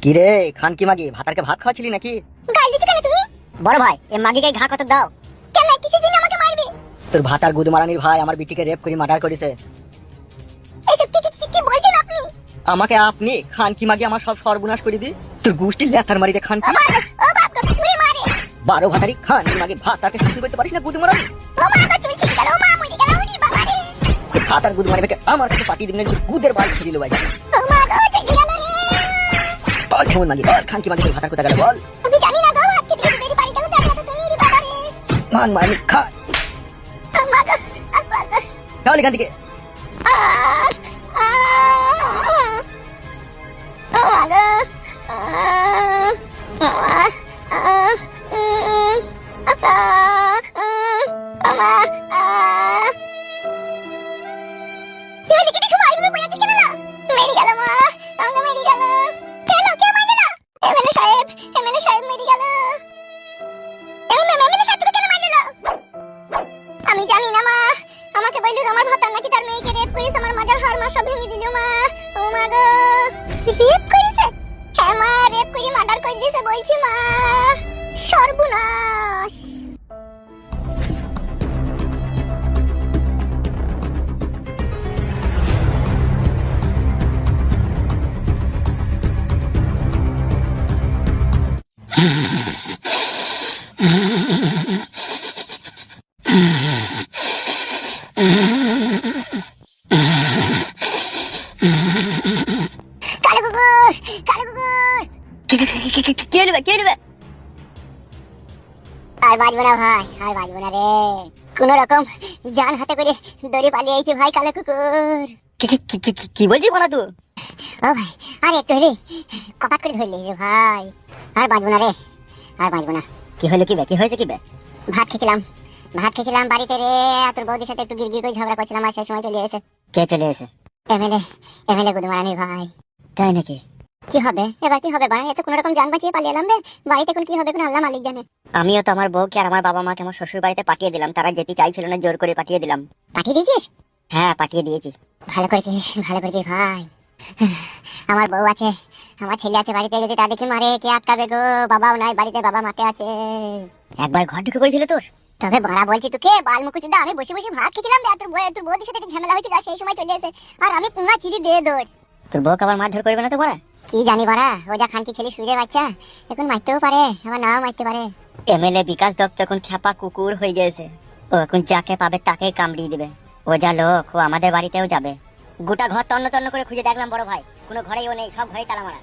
কি রে খানকি মাগি ভাতারকে ভাত খাওয়াছিলি নাকি? গাল দিছো কেন তুমি? বড় ভাই এই মাগিকে ঘা কত দাও। কেন কিসের জন্য আমাকে মারবে? তোর ভাতার গুদমারানির ভাই আমার বিটিকে রেপ করে মার্ডার করেছে। এসব কি বলছেন আপনি? আমাকে আপনি খানকি মাগি আমার সব সর্বনাশ করে দি। তোর গুষ্টি লেথার মারিতে খানকি। ও বাপ গো তুমি মারে। 12 ভাতারি খানকি মাগি ভাতারকে শাসন করতে পারিস না গুদমারানি। ও মা গো তুমি ছিড়ে গেল, ও মা মরে গেল, ওরে বাবা রে। ভাতার গুদমারানিকে আমার কাছে পাঠিয়ে দিবেন গুদের বাল ছিড়ে দিল ভাই। ও মা গো চলে গেল রে। বল কেমন মাগি বল খানকি মাগি তোর ভাতার কোথা গেল বল। আমি জানি না গো, আজকে দিকে মেরি বাড়ি গেল দেখা তো ওরে বাবা রে। মান মারনি খা ও মা গো চল এখান থেকে। ও মা গো আমি জানি না মা, আমাকে বললো আমার ভাতার নাকি তার মেয়েকে রেপ করেছে, আমার মাজার হাড় মাস সব ভেঙে দিল মা। ও মা গো রেপ করেছে? হ্যাঁ মা রেপ করে মার্ডার করে দিয়েছে বলছি মা। সর্বনাশ। কালো কুকুর, কালো কুকুর। কে নেবে কে নেবে? আর বাঁচবো না ভাই, আর বাঁচবো না রে। কোন রকম জান হাতে করে দড়ি পালিয়ে আইছি ভাই কালো কুকুর। কি বলছিস বলা তুই? ও ভাই আর একটু হলে কপাত করে ধরলি রে ভাই। আর বাঁচবো না রে, আর বাঁচবো না। কি হলো কি বে? কি হয়েছে কি বে? ভাত খেয়েছিলাম বাড়িতে রে। আর তোর বৌদির সাথে একটু গিরগির করে ঝগড়া করছিলাম, আর সেই সময় চলে এসে কে চলে এসে? এমএলএ গুদমারানির ভাই। তাই নাকি? কি হবে এবার, কি হবে ভাই? এত কোন রকম জান বাঁচিয়ে পালিয়ে এলাম রে। বাড়িতে এখন কি হবে কোন আল্লাহ মালিক জানে। আমিও তো আমার বউকে আর আমার বাবা মাকে আমার শ্বশুর বাড়িতে পাঠিয়ে দিলাম, তারা যেতে চাইছিল না, জোর করে পাঠিয়ে দিলাম। পাঠিয়ে দিয়েছিস? হ্যাঁ পাঠিয়ে দিয়েছি। ভালো করেছিস, ভালো করেছিস ভাই। আমার বউ আছে, আমার ছেলে আছে বাড়িতে, যদি তা দেখি মারে কে আটকাবে গো? বাবাও নাই বাড়িতে, বাবা মাঠে আছে। একবার ঘর ঢুকে পড়েছিল তোর? তবে বড়া বলছি তোকে বালমুকুচুদা, আমি বসে বসে ভাত খেয়েছিলাম রে, আর তোর বউদের সাথে একটা ঝামেলা হয়েছিল, আর সেই সময় চলে এসে আর আমি পুঙ্গা চিড়ি দিয়ে দৌড়। তোর বউকে আবার মারধর করবে না তো বড়া? কি জানি বড়া, ও যা খানকি ছেলে শুয়ে বাচ্চা, এখন মারতেও পারে আবার নাও মারতে পারে। এমএলএ বিকাশ দত্ত এখন খ্যাপা কুকুর হয়ে গেছে। ও এখন যাকে পাবে তাকেই কামড়িয়ে দিবে। ও যা লোক, ও আমাদের বাড়িতেও যাবে। গোটা ঘর তন্ন তন্ন করে খুঁজে দেখলাম বড় ভাই, কোনো ঘরেই ও নেই, সব ঘরেই তালা মারা।